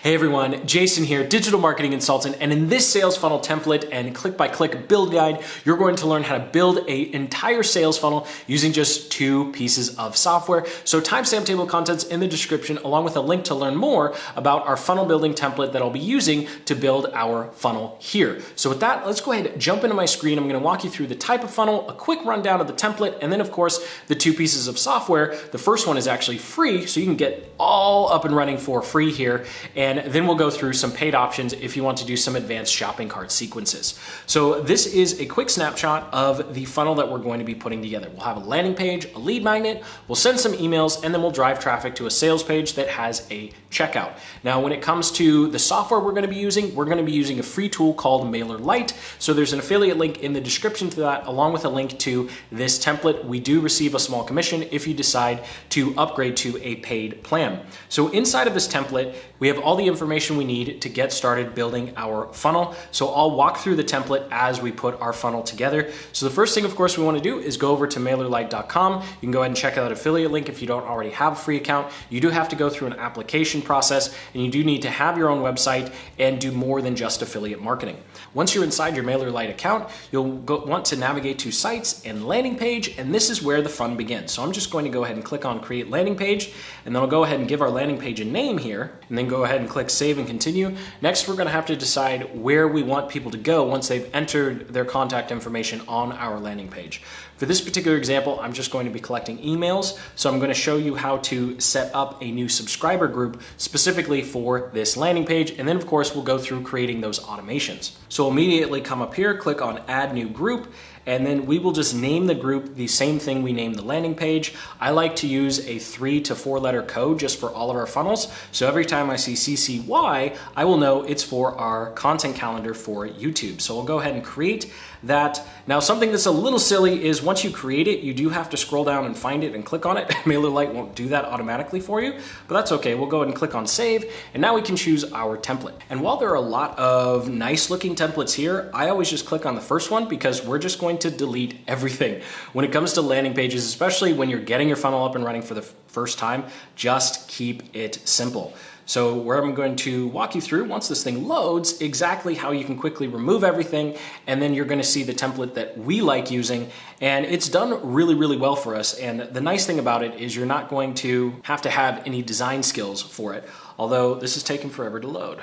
Hey everyone, Jason here, digital marketing consultant, and in this sales funnel template and click-by-click build guide, you're going to learn how to build an entire sales funnel using just 2 pieces of software. So timestamp table contents in the description, along with a link to learn more about our funnel building template that I'll be using to build our funnel here. So with that, let's go ahead and jump into my screen. I'm going to walk you through the type of funnel, a quick rundown of the template, and then of course the 2 pieces of software. The first one is actually free, so you can get all up and running for free here. And then we'll go through some paid options if you want to do some advanced shopping cart sequences. So this is a quick snapshot of the funnel that we're going to be putting together. We'll have a landing page, a lead magnet, we'll send some emails, and then we'll drive traffic to a sales page that has a checkout. Now, when it comes to the software we're going to be using a free tool called MailerLite. So there's an affiliate link in the description to that, along with a link to this template. We do receive a small commission if you decide to upgrade to a paid plan. So inside of this template, we have all the information we need to get started building our funnel. So I'll walk through the template as we put our funnel together. So the first thing, of course, we want to do is go over to MailerLite.com. You can go ahead and check out that affiliate link if you don't already have a free account. You do have to go through an application process, and you do need to have your own website and do more than just affiliate marketing. Once you're inside your MailerLite account, you'll want to navigate to Sites and Landing Page, and this is where the fun begins. So I'm just going to go ahead and click on Create Landing Page, and then I'll go ahead and give our landing page a name here, and then go ahead and click Save and Continue. Next, we're going to have to decide where we want people to go once they've entered their contact information on our landing page. For this particular example, I'm just going to be collecting emails, so I'm going to show you how to set up a new subscriber group specifically for this landing page, and then of course we'll go through creating those automations. So immediately come up here, click on Add New Group, and then we will just name the group the same thing we named the landing page. I like to use a 3 to 4 letter code just for all of our funnels. So every time I see CCY, I will know it's for our content calendar for YouTube. So we'll go ahead and create that. Now, something that's a little silly is once you create it, you do have to scroll down and find it and click on it. MailerLite won't do that automatically for you, but that's okay. We'll go ahead and click on Save, and now we can choose our template. And while there are a lot of nice looking templates here, I always just click on the first one because we're just going to delete everything. When it comes to landing pages, especially when you're getting your funnel up and running for the first time, just keep it simple. So where I'm going to walk you through, once this thing loads, exactly how you can quickly remove everything, and then you're going to see the template that we like using, and it's done really, really well for us. And the nice thing about it is you're not going to have any design skills for it, although this is taking forever to load.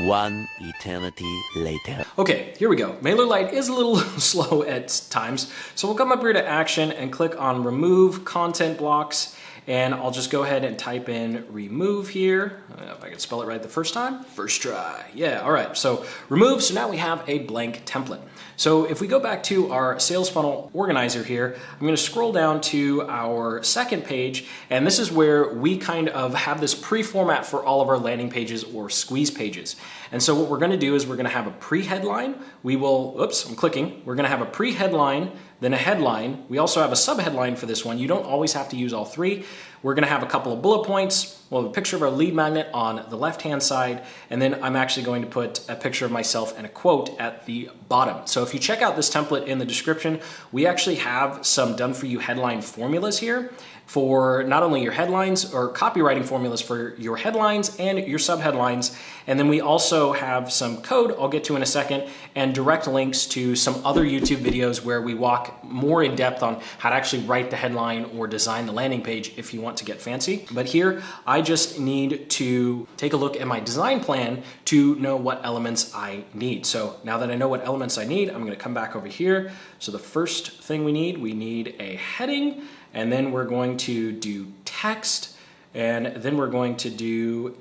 One eternity later. Okay, here we go. MailerLite is a little slow at times, so we'll come up here to Action and click on Remove Content Blocks, and I'll just go ahead and type in remove here. I don't know if I can spell it right the first time. First try. Yeah, all right. So remove, so now we have a blank template. So if we go back to our sales funnel organizer here, I'm going to scroll down to our second page, and this is where we kind of have this pre-format for all of our landing pages or squeeze pages. And so what we're going to do is we're going to have a pre-headline. We're going to have a pre-headline, then a headline. We also have a sub-headline for this one. You don't always have to use all 3. We're going to have a couple of bullet points. We'll have a picture of our lead magnet on the left-hand side, and then I'm actually going to put a picture of myself and a quote at the bottom. So if you check out this template in the description, we actually have some done-for-you headline formulas here for not only your headlines or copywriting formulas for your headlines and your subheadlines, and then we also have some code I'll get to in a second and direct links to some other YouTube videos where we walk more in depth on how to actually write the headline or design the landing page if you want to get fancy. But here, I just need to take a look at my design plan to know what elements I need. So now that I know what elements I need, I'm going to come back over here. So the first thing we need a heading, and then we're going to do text, and then we're going to do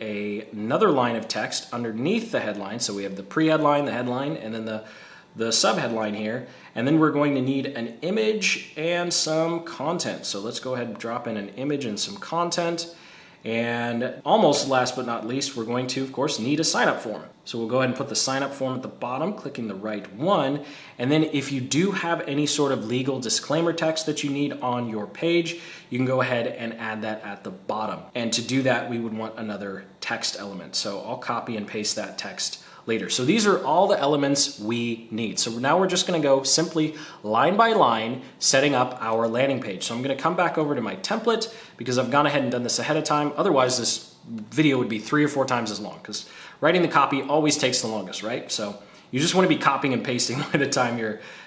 another line of text underneath the headline. So we have the pre-headline, the headline, and then the sub-headline here. And then we're going to need an image and some content. So let's go ahead and drop in an image and some content. And almost last but not least, we're going to, of course, need a sign-up form. So we'll go ahead and put the sign-up form at the bottom, clicking the right one. And then if you do have any sort of legal disclaimer text that you need on your page, you can go ahead and add that at the bottom. And to do that, we would want another text element. So I'll copy and paste that text later. So these are all the elements we need. So now we're just gonna go simply line by line, setting up our landing page. So I'm gonna come back over to my template because I've gone ahead and done this ahead of time. Otherwise, this video would be 3 or 4 times as long because writing the copy always takes the longest, right? So you just wanna be copying and pasting by the time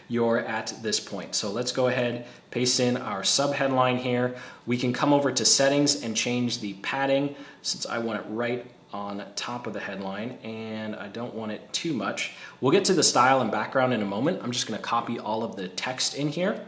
you're at this point. So let's go ahead, paste in our sub headline here. We can come over to settings and change the padding since I want it right on top of the headline and I don't want it too much. We'll get to the style and background in a moment. I'm just gonna copy all of the text in here.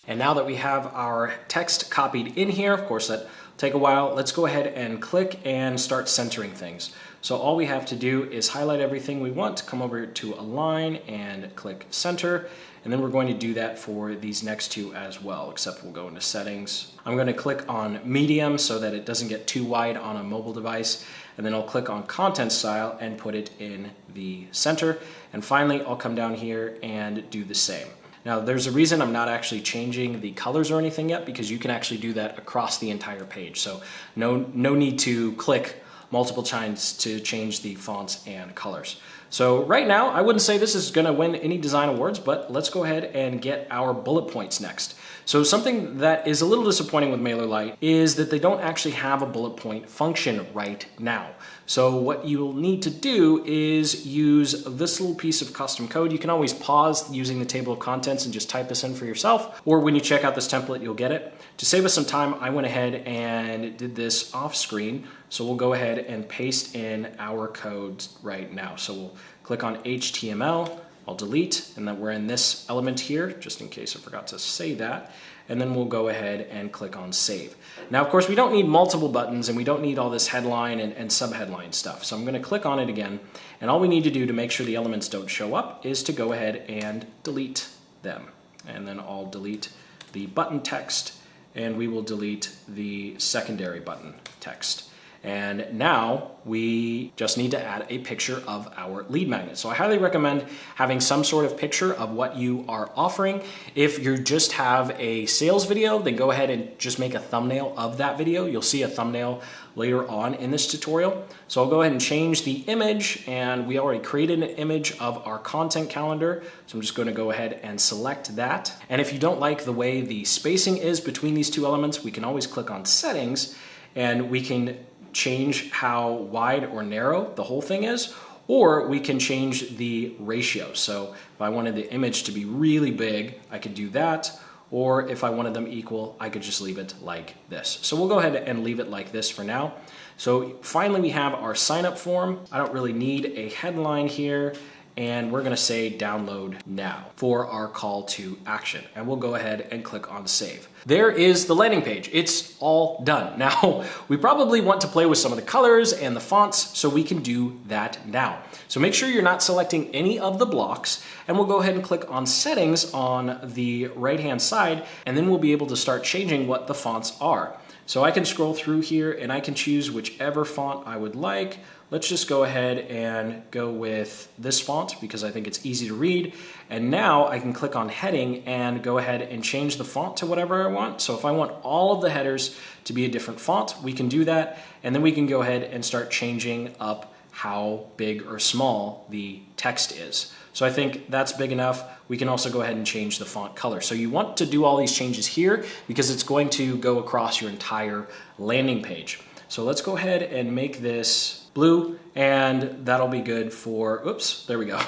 And now that we have our text copied in here, of course that'll take a while, let's go ahead and click and start centering things. So all we have to do is highlight everything we want, come over to align and click center, and then we're going to do that for these next 2 as well, except we'll go into settings. I'm going to click on medium so that it doesn't get too wide on a mobile device, and then I'll click on content style and put it in the center. And finally, I'll come down here and do the same. Now, there's a reason I'm not actually changing the colors or anything yet, because you can actually do that across the entire page. So no need to click multiple times to change the fonts and colors. So right now, I wouldn't say this is gonna win any design awards, but let's go ahead and get our bullet points next. So something that is a little disappointing with MailerLite is that they don't actually have a bullet point function right now. So what you'll need to do is use this little piece of custom code. You can always pause using the table of contents and just type this in for yourself, or when you check out this template, you'll get it. To save us some time, I went ahead and did this off screen. So we'll go ahead and paste in our code right now. So we'll click on HTML, I'll delete, and then we're in this element here, just in case I forgot to say that. And then we'll go ahead and click on save. Now, of course, we don't need multiple buttons and we don't need all this headline and sub-headline stuff. So I'm gonna click on it again. And all we need to do to make sure the elements don't show up is to go ahead and delete them. And then I'll delete the button text and we will delete the secondary button text. And now we just need to add a picture of our lead magnet. So I highly recommend having some sort of picture of what you are offering. If you just have a sales video, then go ahead and just make a thumbnail of that video. You'll see a thumbnail later on in this tutorial. So I'll go ahead and change the image, and we already created an image of our content calendar. So I'm just going to go ahead and select that. And if you don't like the way the spacing is between these 2 elements, we can always click on settings and we can change how wide or narrow the whole thing is, or we can change the ratio. So if I wanted the image to be really big, I could do that, or if I wanted them equal, I could just leave it like this. So we'll go ahead and leave it like this for now. So finally we have our sign up form. I don't really need a headline here, and we're gonna say download now for our call to action. And we'll go ahead and click on save. There is the landing page. It's all done. Now, we probably want to play with some of the colors and the fonts, so we can do that now. So make sure you're not selecting any of the blocks, and we'll go ahead and click on settings on the right-hand side, and then we'll be able to start changing what the fonts are. So I can scroll through here and I can choose whichever font I would like. Let's just go ahead and go with this font because I think it's easy to read. And now I can click on heading and go ahead and change the font to whatever I want. So if I want all of the headers to be a different font, we can do that. And then we can go ahead and start changing up how big or small the text is. So I think that's big enough. We can also go ahead and change the font color. So you want to do all these changes here because it's going to go across your entire landing page. So let's go ahead and make this blue, and that'll be good for, oops, there we go.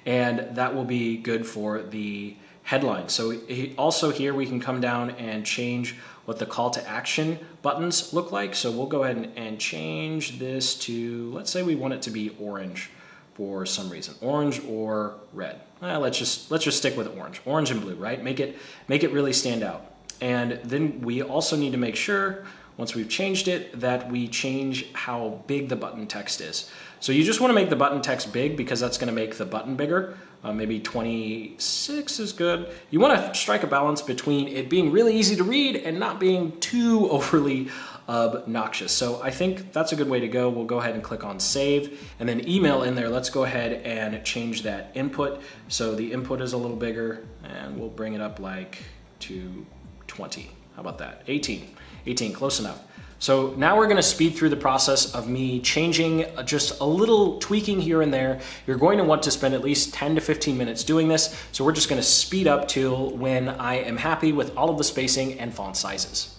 And that will be good for the headline. So also here we can come down and change what the call to action buttons look like. So we'll go ahead and change this to, let's say we want it to be orange for some reason, orange or red. Let's just stick with orange and blue, right? Make it really stand out. And then we also need to make sure, once we've changed it, that we change how big the button text is. So you just want to make the button text big because that's going to make the button bigger. Maybe 26 is good. You want to strike a balance between it being really easy to read and not being too overly obnoxious. So I think that's a good way to go. We'll go ahead and click on save and then email in there. Let's go ahead and change that input. So the input is a little bigger, and we'll bring it up like to 20. How about that? 18, close enough. So now we're gonna speed through the process of me changing just a little tweaking here and there. You're going to want to spend at least 10 to 15 minutes doing this. So we're just gonna speed up till when I am happy with all of the spacing and font sizes.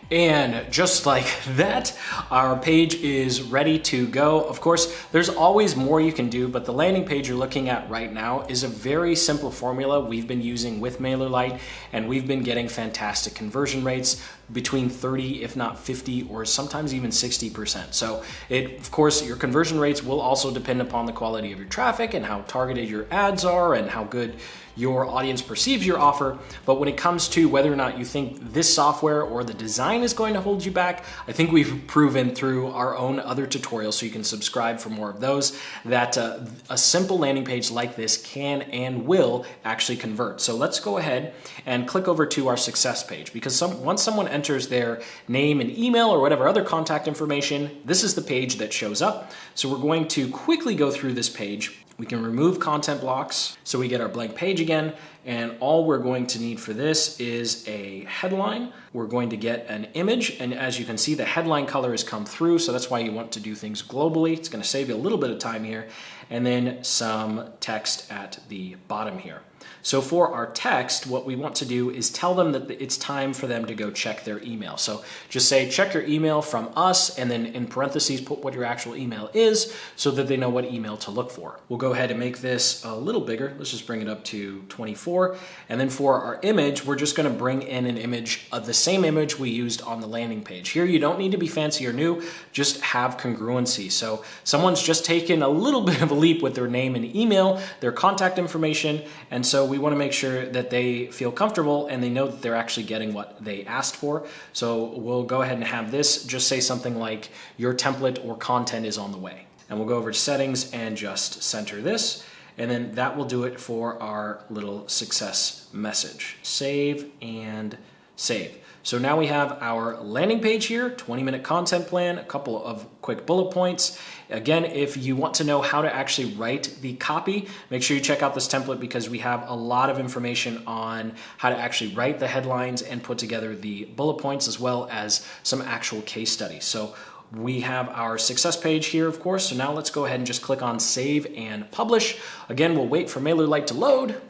And just like that, our page is ready to go. Of course, there's always more you can do, but the landing page you're looking at right now is a very simple formula we've been using with MailerLite, and we've been getting fantastic conversion rates between 30, if not 50, or sometimes even 60%. So of course, your conversion rates will also depend upon the quality of your traffic and how targeted your ads are and how good your audience perceives your offer. But when it comes to whether or not you think this software or the design is going to hold you back, I think we've proven through our own other tutorials, so you can subscribe for more of those, that a simple landing page like this can and will actually convert. So let's go ahead and click over to our success page, because once someone enters their name and email or whatever other contact information, this is the page that shows up. So we're going to quickly go through this page. We can remove content blocks, so we get our blank page again, and all we're going to need for this is a headline. We're going to get an image, and as you can see, the headline color has come through, so that's why you want to do things globally. It's gonna save you a little bit of time here, and then some text at the bottom here. So for our text, what we want to do is tell them that it's time for them to go check their email. So just say, check your email from us, and then in parentheses, put what your actual email is so that they know what email to look for. We'll go ahead and make this a little bigger. Let's just bring it up to 24. And then for our image, we're just gonna bring in an image of the same image we used on the landing page. Here, you don't need to be fancy or new, just have congruency. So someone's just taken a little bit of a leap with their name and email, their contact information, and so we want to make sure that they feel comfortable and they know that they're actually getting what they asked for. So we'll go ahead and have this just say something like, your template or content is on the way. And we'll go over to settings and just center this. And then that will do it for our little success message. Save and save. So now we have our landing page here, 20-minute content plan, a couple of quick bullet points. Again, if you want to know how to actually write the copy, make sure you check out this template, because we have a lot of information on how to actually write the headlines and put together the bullet points, as well as some actual case studies. So we have our success page here, of course. So now let's go ahead and just click on save and publish. Again, we'll wait for MailerLite to load.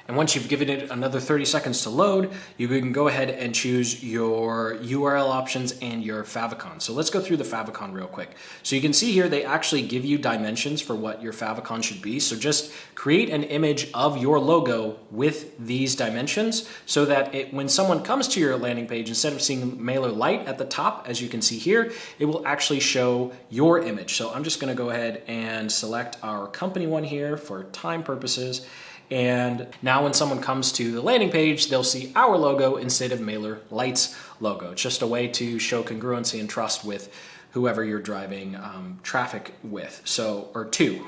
And once you've given it another 30 seconds to load, you can go ahead and choose your URL options and your favicon. So let's go through the favicon real quick. So you can see here, they actually give you dimensions for what your favicon should be. So just create an image of your logo with these dimensions, so that when someone comes to your landing page, instead of seeing MailerLite at the top, as you can see here, it will actually show your image. So I'm just gonna go ahead and select our company one here for time purposes. And now when someone comes to the landing page, they'll see our logo instead of MailerLite's logo. It's just a way to show congruency and trust with whoever you're driving traffic with, or to.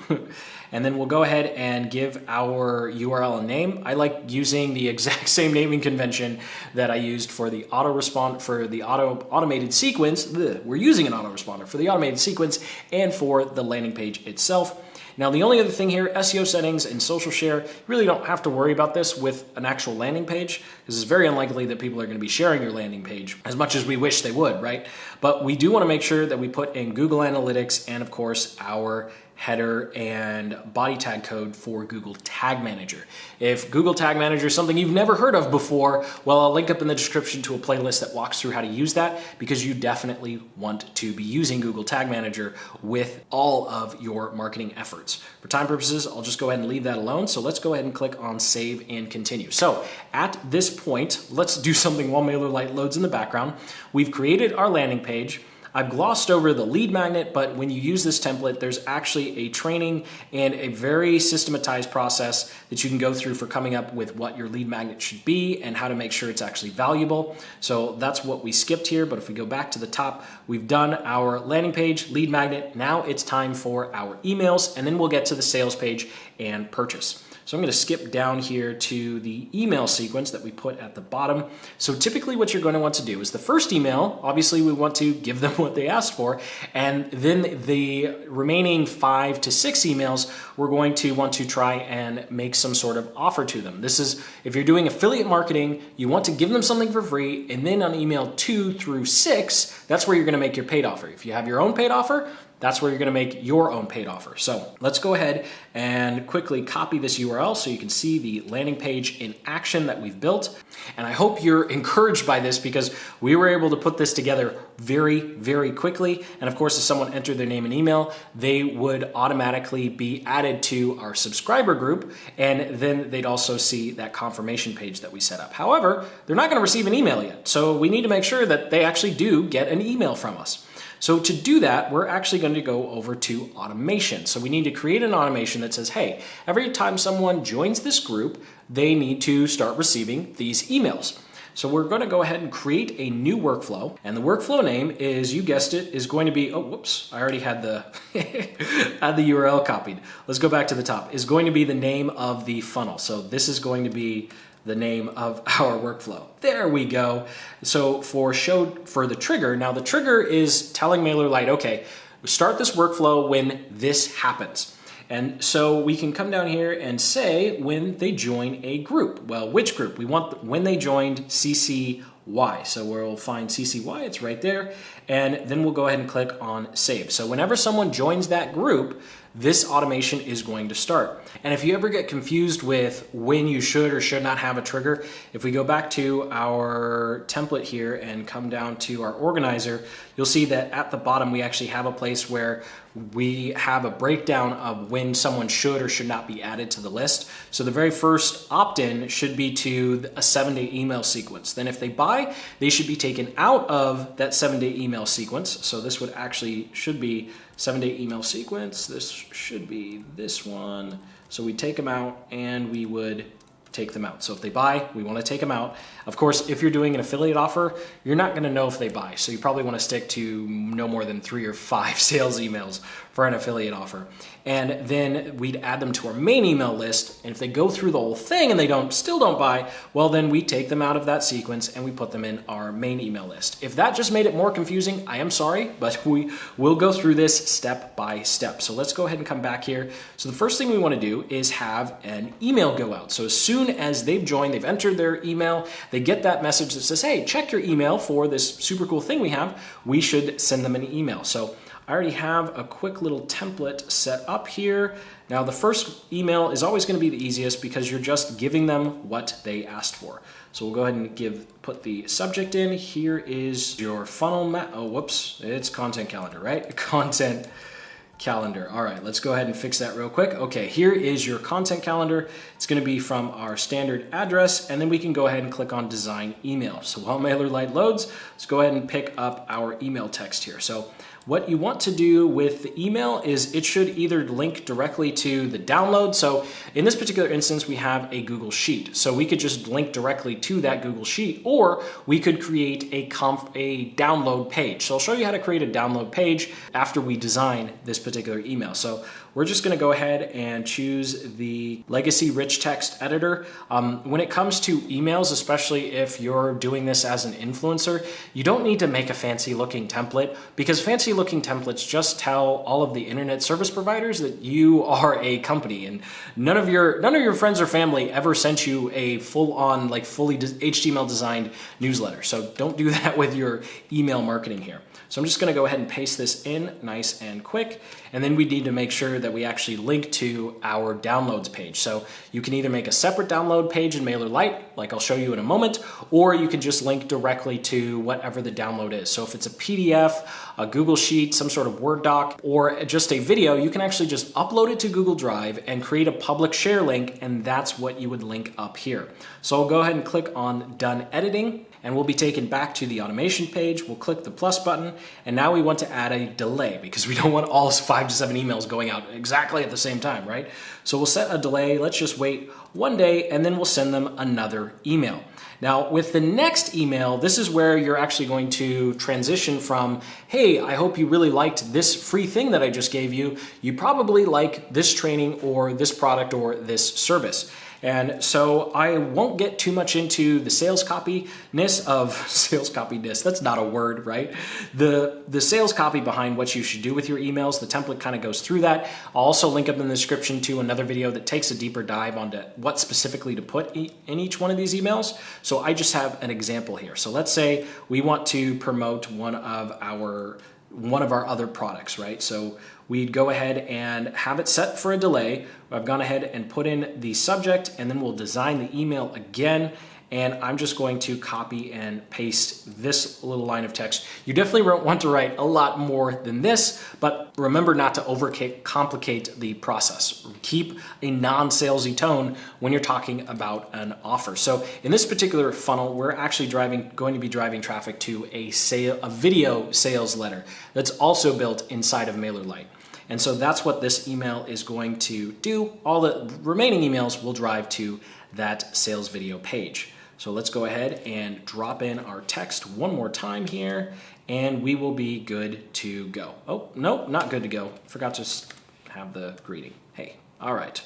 And then we'll go ahead and give our URL a name. I like using the exact same naming convention that I used for the automated sequence. We're using an autoresponder for the automated sequence and for the landing page itself. Now, the only other thing here, SEO settings and social share, you really don't have to worry about this with an actual landing page, because it's very unlikely that people are going to be sharing your landing page as much as we wish they would, right? But we do want to make sure that we put in Google Analytics and, of course, our header and body tag code for Google Tag Manager. If Google Tag Manager is something you've never heard of before, well, I'll link up in the description to a playlist that walks through how to use that, because you definitely want to be using Google Tag Manager with all of your marketing efforts. For time purposes, I'll just go ahead and leave that alone. So let's go ahead and click on Save and Continue. So at this point, let's do something while MailerLite loads in the background. We've created our landing page. I've glossed over the lead magnet, but when you use this template, there's actually a training and a very systematized process that you can go through for coming up with what your lead magnet should be and how to make sure it's actually valuable. So that's what we skipped here, but if we go back to the top, we've done our landing page, lead magnet. Now it's time for our emails, and then we'll get to the sales page and purchase. So I'm going to skip down here to the email sequence that we put at the bottom. So typically what you're going to want to do is the first email, obviously we want to give them what they asked for, and then the remaining 5 to 6 emails, we're going to want to try and make some sort of offer to them. This is, if you're doing affiliate marketing, you want to give them something for free, and then on email 2 through 6, that's where you're going to make your paid offer. If you have your own paid offer, that's where you're going to make your own paid offer. So let's go ahead and quickly copy this URL so you can see the landing page in action that we've built. And I hope you're encouraged by this because we were able to put this together very, very quickly. And of course, if someone entered their name and email, they would automatically be added to our subscriber group. And then they'd also see that confirmation page that we set up. However, they're not going to receive an email yet. So we need to make sure that they actually do get an email from us. So to do that, we're actually going to go over to automation. So we need to create an automation that says, hey, every time someone joins this group, they need to start receiving these emails. So we're going to go ahead and create a new workflow. And the workflow name is, you guessed it, is going to be, oh, whoops, I already had the, had the URL copied. Let's go back to the top. Is going to be the name of the funnel. So this is going to be the name of our workflow. There we go. So for the trigger, now the trigger is telling MailerLite, okay, start this workflow when this happens. And so we can come down here and say when they join a group. Well, which group? We want when they joined CCY. So we'll find CCY, it's right there. And then we'll go ahead and click on save. So whenever someone joins that group, this automation is going to start. And if you ever get confused with when you should or should not have a trigger, if we go back to our template here and come down to our organizer, you'll see that at the bottom we actually have a place where we have a breakdown of when someone should or should not be added to the list. So the very first opt-in should be to a 7-day email sequence. Then if they buy, they should be taken out of that 7-day email sequence. So this would actually should be 7-day email sequence. This should be this one. So we take them out and we would take them out. So if they buy, we want to take them out. Of course, if you're doing an affiliate offer, you're not going to know if they buy. So you probably want to stick to no more than 3 or 5 sales emails for an affiliate offer. And then we'd add them to our main email list. And if they go through the whole thing and they still don't buy, well, then we take them out of that sequence and we put them in our main email list. If that just made it more confusing, I am sorry, but we will go through this step by step. So let's go ahead and come back here. So the first thing we want to do is have an email go out. So as soon as they've joined, they've entered their email, they get that message that says, hey, check your email for this super cool thing we have, we should send them an email. So I already have a quick little template set up here. Now the first email is always going to be the easiest because you're just giving them what they asked for. So we'll go ahead and put the subject in. Here is your funnel map. Oh, whoops, it's content calendar, right? Content calendar. All right, let's go ahead and fix that real quick. Okay, here is your content calendar. It's going to be from our standard address, and then we can go ahead and click on design email. So while MailerLite loads, let's go ahead and pick up our email text here. So what you want to do with the email is it should either link directly to the download. So in this particular instance, we have a Google Sheet. So we could just link directly to that Google Sheet, or we could create a download page. So I'll show you how to create a download page after we design this particular email. So we're just going to go ahead and choose the legacy rich text editor. When it comes to emails, especially if you're doing this as an influencer, you don't need to make a fancy looking template, because fancy looking templates just tell all of the internet service providers that you are a company, and none of your friends or family ever sent you a full-on, fully HTML designed newsletter. So don't do that with your email marketing here. So I'm just going to go ahead and paste this in nice and quick. And then we need to make sure that we actually link to our downloads page. So you can either make a separate download page in MailerLite, like I'll show you in a moment, or you can just link directly to whatever the download is. So if it's a PDF, a Google Sheet, some sort of Word doc, or just a video, you can actually just upload it to Google Drive and create a public share link, and that's what you would link up here. So I'll go ahead and click on Done Editing, and we'll be taken back to the automation page. We'll click the plus button, and now we want to add a delay because we don't want all 5 to 7 emails going out exactly at the same time, right? So we'll set a delay. Let's just wait 1 day, and then we'll send them another email. Now with the next email, this is where you're actually going to transition from, hey, I hope you really liked this free thing that I just gave you. You probably like this training or this product or this service. And so I won't get too much into the sales copiness of sales copiness. That's not a word, right? The sales copy behind what you should do with your emails. The template kind of goes through that. I'll also link up in the description to another video that takes a deeper dive onto what specifically to put in each one of these emails. So I just have an example here. So let's say we want to promote one of our other products, right? So we'd go ahead and have it set for a delay. I've gone ahead and put in the subject, and then we'll design the email again. And I'm just going to copy and paste this little line of text. You definitely want to write a lot more than this, but remember not to overcomplicate the process. Keep a non-salesy tone when you're talking about an offer. So in this particular funnel, we're actually going to be driving traffic to a video sales letter that's also built inside of MailerLite. And so that's what this email is going to do. All the remaining emails will drive to that sales video page. So let's go ahead and drop in our text one more time here, and we will be good to go. Oh, no, not good to go. Forgot to have the greeting. Hey, all right.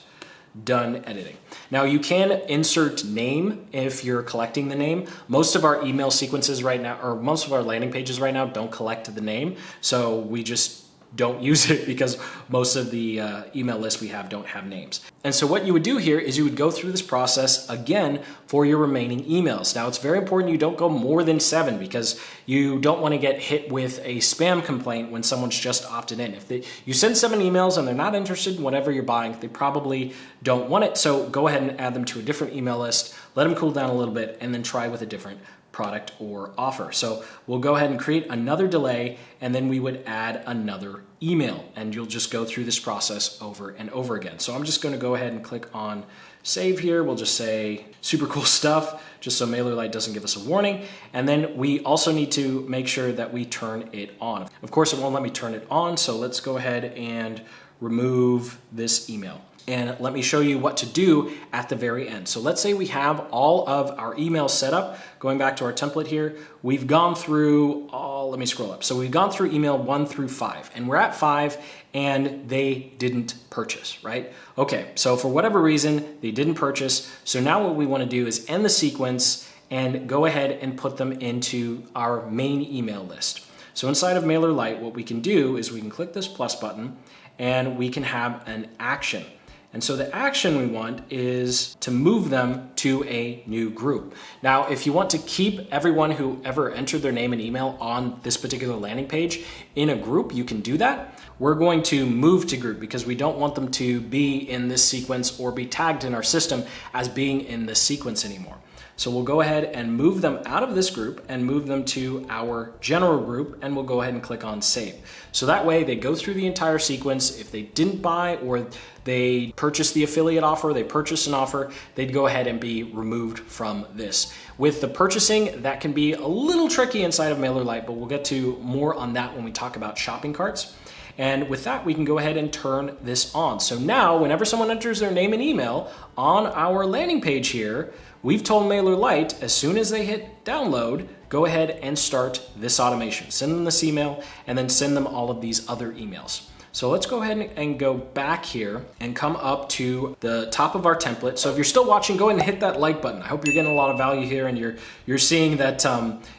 Done editing. Now you can insert name if you're collecting the name. Most of our email sequences right now, or most of our landing pages right now, don't collect the name. So we just don't use it because most of the email lists we have don't have names. And so what you would do here is you would go through this process again for your remaining emails. Now it's very important you don't go more than 7 because you don't want to get hit with a spam complaint when someone's just opted in. If you send 7 emails and they're not interested in whatever you're buying, they probably don't want it. So go ahead and add them to a different email list, let them cool down a little bit, and then try with a different product or offer. So we'll go ahead and create another delay, and then we would add another email, and you'll just go through this process over and over again. So I'm just going to go ahead and click on save here. We'll just say super cool stuff, just so MailerLite doesn't give us a warning. And then we also need to make sure that we turn it on. Of course, it won't let me turn it on. So let's go ahead and remove this email. And let me show you what to do at the very end. So let's say we have all of our emails set up. Going back to our template here, we've gone through let me scroll up. So we've gone through email 1 through 5, and we're at 5 and they didn't purchase, right? Okay, so for whatever reason, they didn't purchase. So now what we want to do is end the sequence and go ahead and put them into our main email list. So inside of MailerLite, what we can do is we can click this plus button and we can have an action. And so the action we want is to move them to a new group. Now, if you want to keep everyone who ever entered their name and email on this particular landing page in a group, you can do that. We're going to move to group because we don't want them to be in this sequence or be tagged in our system as being in this sequence anymore. So we'll go ahead and move them out of this group and move them to our general group, and we'll go ahead and click on save. So that way they go through the entire sequence. If they didn't buy or they purchased the affiliate offer, they purchased an offer, they'd go ahead and be removed from this. With the purchasing, that can be a little tricky inside of MailerLite, but we'll get to more on that when we talk about shopping carts. And with that, we can go ahead and turn this on. So now, whenever someone enters their name and email on our landing page here, we've told MailerLite, as soon as they hit download, go ahead and start this automation. Send them this email and then send them all of these other emails. So let's go ahead and go back here and come up to the top of our template. So if you're still watching, go ahead and hit that like button. I hope you're getting a lot of value here and you're seeing that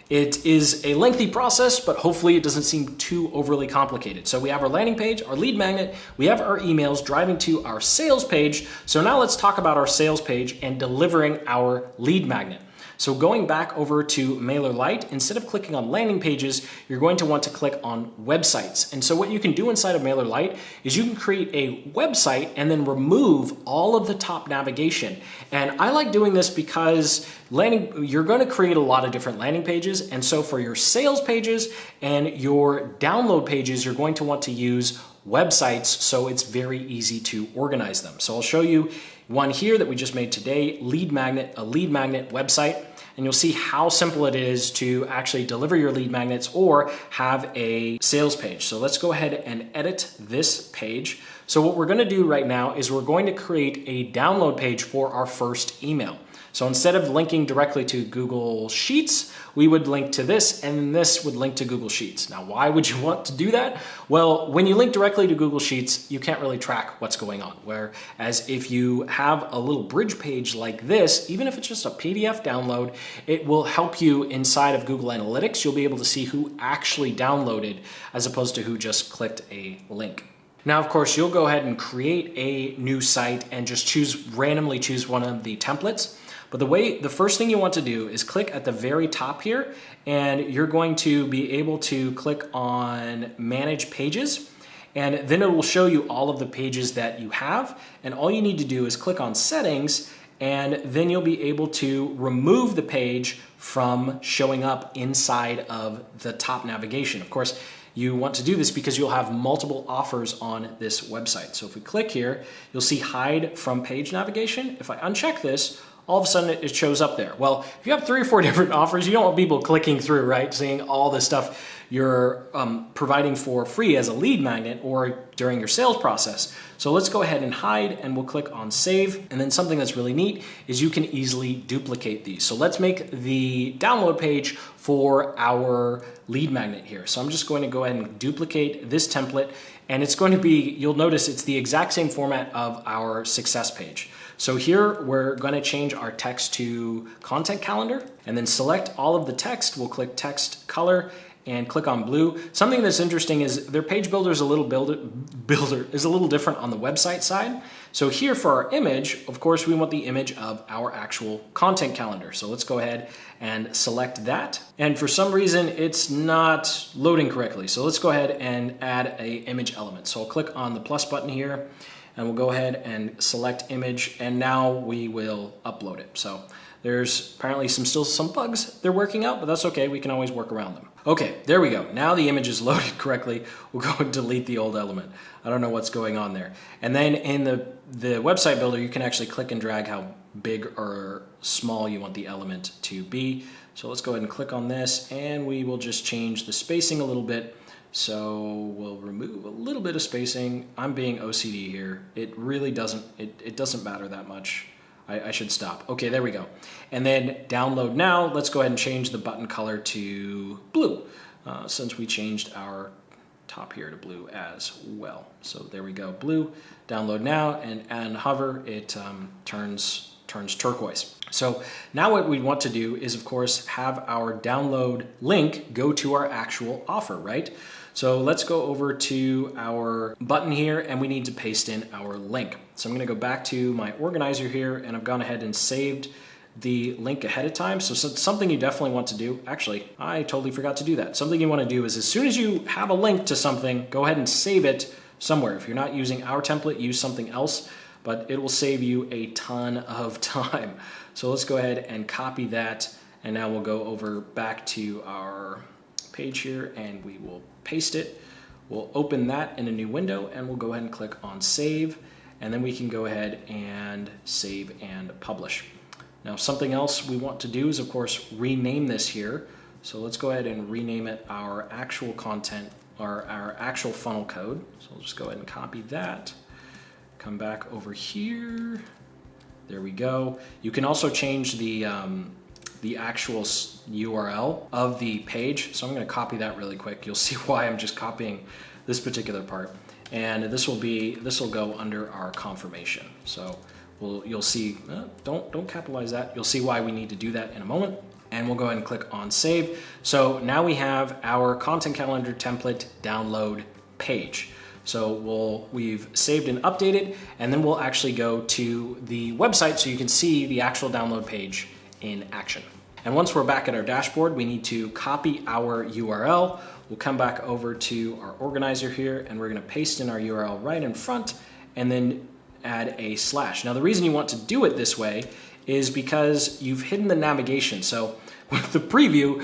it is a lengthy process, but hopefully it doesn't seem too overly complicated. So we have our landing page, our lead magnet, we have our emails driving to our sales page. So now let's talk about our sales page and delivering our lead magnet. So going back over to MailerLite, instead of clicking on landing pages, you're going to want to click on websites. And so what you can do inside of MailerLite is you can create a website and then remove all of the top navigation. And I like doing this because you're going to create a lot of different landing pages. And so for your sales pages and your download pages, you're going to want to use websites so it's very easy to organize them. So I'll show you one here that we just made today, a lead magnet website. And you'll see how simple it is to actually deliver your lead magnets or have a sales page. So let's go ahead and edit this page. So what we're going to do right now is we're going to create a download page for our first email. So instead of linking directly to Google Sheets, we would link to this, and this would link to Google Sheets. Now, why would you want to do that? Well, when you link directly to Google Sheets, you can't really track what's going on. Whereas if you have a little bridge page like this, even if it's just a PDF download, it will help you inside of Google Analytics. You'll be able to see who actually downloaded as opposed to who just clicked a link. Now, of course, you'll go ahead and create a new site and just randomly choose one of the templates. But the first thing you want to do is click at the very top here, and you're going to be able to click on Manage Pages, and then it will show you all of the pages that you have. And all you need to do is click on Settings, and then you'll be able to remove the page from showing up inside of the top navigation. Of course, you want to do this because you'll have multiple offers on this website. So if we click here, you'll see Hide from Page Navigation. If I uncheck this, all of a sudden it shows up there. Well, if you have 3 or 4 different offers, you don't want people clicking through, right? Seeing all the stuff you're providing for free as a lead magnet or during your sales process. So let's go ahead and hide, and we'll click on Save. And then something that's really neat is you can easily duplicate these. So let's make the download page for our lead magnet here. So I'm just going to go ahead and duplicate this template, and it's going to be, you'll notice it's the exact same format of our success page. So here we're going to change our text to content calendar, and then select all of the text. We'll click text color and click on blue. Something that's interesting is their page builder is a little different on the website side. So here for our image, of course, we want the image of our actual content calendar. So let's go ahead and select that. And for some reason, it's not loading correctly. So let's go ahead and add an image element. So I'll click on the plus button here, and we'll go ahead and select image, and now we will upload it. So there's apparently still some bugs they're working out, but that's okay. We can always work around them. Okay, there we go. Now the image is loaded correctly. We'll go and delete the old element. I don't know what's going on there. And then in the website builder, you can actually click and drag how big or small you want the element to be. So let's go ahead and click on this, and we will just change the spacing a little bit. So we'll remove a little bit of spacing. I'm being OCD here. It really doesn't matter that much. I should stop. Okay, there we go. And then download now. Let's go ahead and change the button color to blue, since we changed our top here to blue as well. So there we go, blue. Download now, and hover, it turns turquoise. So now what we want to do is, of course, have our download link go to our actual offer, right? So let's go over to our button here, and we need to paste in our link. So I'm going to go back to my organizer here, and I've gone ahead and saved the link ahead of time. So something you definitely want to do, actually, I totally forgot to do that. Something you want to do is as soon as you have a link to something, go ahead and save it somewhere. If you're not using our template, use something else, but it will save you a ton of time. So let's go ahead and copy that, and now we'll go over back to our page here, and we will paste it. We'll open that in a new window, and we'll go ahead and click on Save, and then we can go ahead and save and publish. Now, something else we want to do is, of course, rename this here. So let's go ahead and rename it our actual content, or our actual funnel code. So we'll just go ahead and copy that. Come back over here. There we go. You can also change the actual URL of the page. So I'm going to copy that really quick. You'll see why I'm just copying this particular part. And this will go under our confirmation. So you'll see, don't capitalize that. You'll see why we need to do that in a moment. And we'll go ahead and click on Save. So now we have our content calendar template download page. So we've saved and updated, and then we'll actually go to the website so you can see the actual download page in action. And once we're back at our dashboard, we need to copy our URL. We'll come back over to our organizer here, and we're going to paste in our URL right in front, and then add a slash. Now, the reason you want to do it this way is because you've hidden the navigation. So with the preview,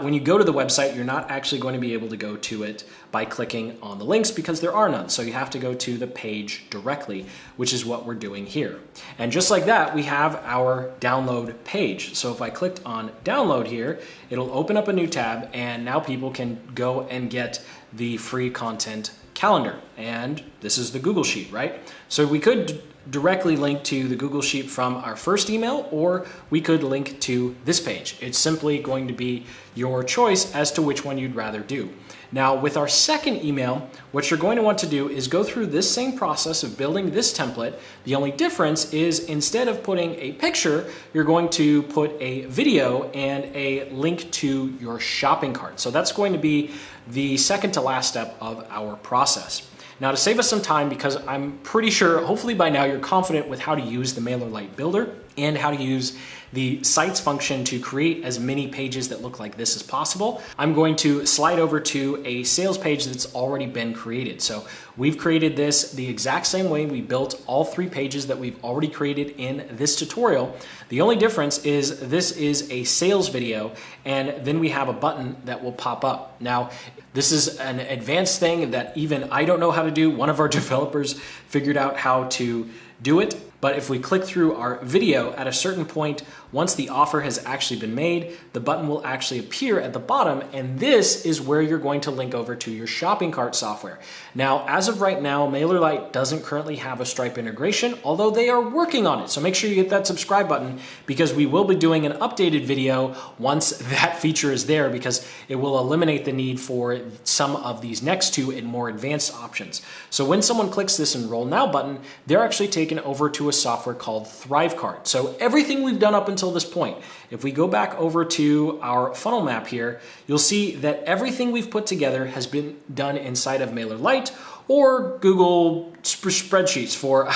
when you go to the website, you're not actually going to be able to go to it by clicking on the links because there are none. So you have to go to the page directly, which is what we're doing here. And just like that, we have our download page. So if I clicked on download here, it'll open up a new tab, and now people can go and get the free content calendar. And this is the Google Sheet, right? So we could directly link to the Google Sheet from our first email, or we could link to this page. It's simply going to be your choice as to which one you'd rather do. Now, with our second email, what you're going to want to do is go through this same process of building this template. The only difference is instead of putting a picture, you're going to put a video and a link to your shopping cart. So that's going to be the second to last step of our process. Now, to save us some time, because I'm pretty sure, hopefully by now, you're confident with how to use the MailerLite builder and how to use the sites function to create as many pages that look like this as possible, I'm going to slide over to a sales page that's already been created. So we've created this the exact same way we built all 3 pages that we've already created in this tutorial. The only difference is this is a sales video, and then we have a button that will pop up. Now, this is an advanced thing that even I don't know how to do. One of our developers figured out how to do it. But if we click through our video at a certain point, once the offer has actually been made, the button will actually appear at the bottom, and this is where you're going to link over to your shopping cart software. Now, as of right now, MailerLite doesn't currently have a Stripe integration, although they are working on it. So make sure you hit that subscribe button, because we will be doing an updated video once that feature is there, because it will eliminate the need for some of these next 2 and more advanced options. So when someone clicks this Enroll Now button, they're actually taken over to a software called ThriveCart. So everything we've done up until this point, if we go back over to our funnel map here, you'll see that everything we've put together has been done inside of MailerLite or Google spreadsheets for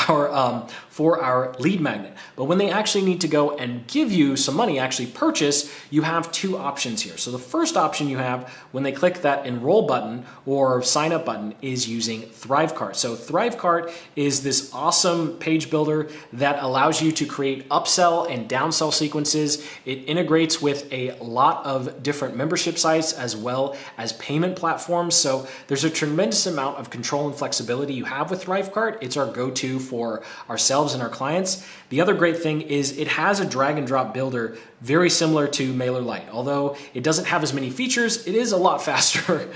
our lead magnet. But when they actually need to go and give you some money, actually purchase, you have 2 options here. So the first option you have when they click that enroll button or sign up button is using ThriveCart. So ThriveCart is this awesome page builder that allows you to create upsell and downsell sequences. It integrates with a lot of different membership sites as well as payment platforms. So there's a tremendous amount of control and flexibility you have with ThriveCart. It's our go-to for ourselves and our clients. The other great thing is it has a drag and drop builder very similar to MailerLite. Although it doesn't have as many features, it is a lot faster.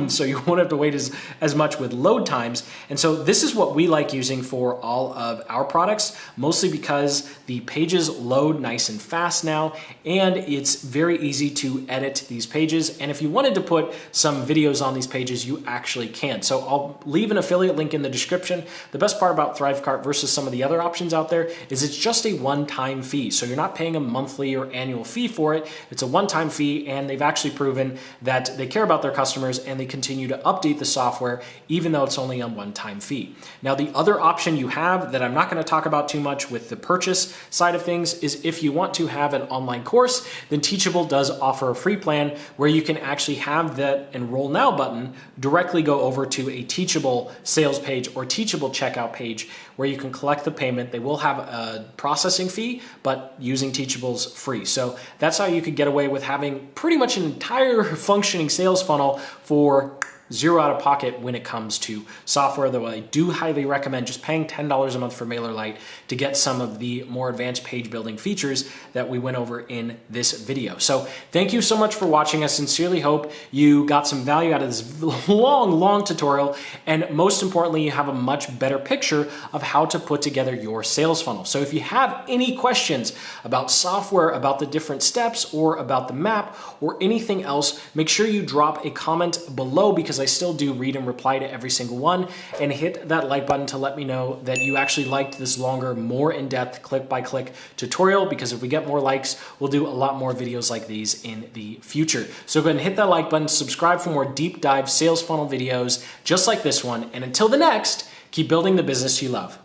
So you won't have to wait as much with load times. And so this is what we like using for all of our products, mostly because the pages load nice and fast now, and it's very easy to edit these pages. And if you wanted to put some videos on these pages, you actually can. So I'll leave an affiliate link in the description. The best part about ThriveCart versus some of the other options out there is it's just a one-time fee. So you're not paying a monthly or annual fee for it. It's a one-time fee, and they've actually proven that they care about their customers and they continue to update the software even though it's only a one-time fee. Now, the other option you have that I'm not going to talk about too much with the purchase side of things is if you want to have an online course, then Teachable does offer a free plan where you can actually have that Enroll Now button directly go over to a Teachable sales page or Teachable checkout page where you can collect the payment. They will have a processing fee, but using Teachable's free. So that's how you could get away with having pretty much an entire functioning sales funnel for zero out of pocket when it comes to software, though I do highly recommend just paying $10 a month for MailerLite to get some of the more advanced page building features that we went over in this video. So thank you so much for watching. I sincerely hope you got some value out of this long tutorial, and most importantly, you have a much better picture of how to put together your sales funnel. So if you have any questions about software, about the different steps, or about the map, or anything else, make sure you drop a comment below, because I still do read and reply to every single one, and hit that like button to let me know that you actually liked this longer, more in-depth click-by-click tutorial, because if we get more likes, we'll do a lot more videos like these in the future. So go ahead and hit that like button, subscribe for more deep dive sales funnel videos just like this one, and until the next, keep building the business you love.